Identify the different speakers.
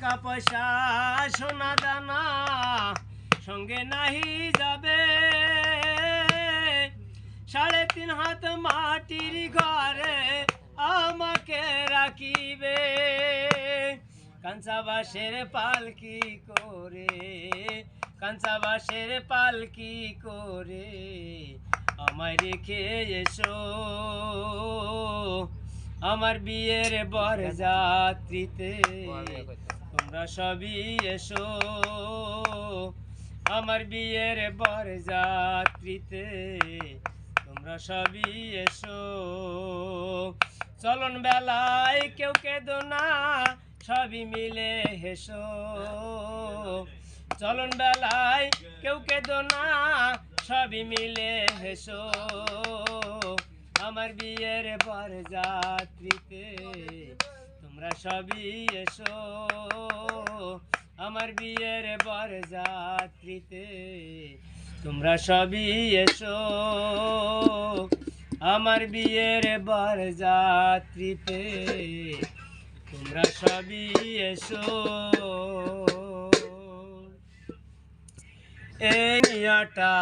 Speaker 1: টাকা পয়সা সোনা দানা সঙ্গে নাহি যাবে, 3.5 হাত মাটির ঘরে আমাকে রাখিবে। কাঁচা বাঁশের পালকি করে, কাঁচা বাঁশের পালকি করে আমায় রেখে এসো, আমার বিয়ের বরযাত্রীতে তোমরা সবই এসো, আমার বিয়ের বরযাত্রীতে তোমরা সবই এসো। চলন বেলায় কেউ কেঁদো না, সবই মিলে হেসো, চলন বেলায় কেউ কেঁদো না, সবই মিলে হেসো, আমার বিয়ের বরযাত্রীতে তোমরা সবই এসো, আমার বিয়ের বরযাত্রীতে তোমরা সবই এসো, আমার বিয়ের বরযাত্রীতে তোমরা সবই এসো। এই নিয়াটা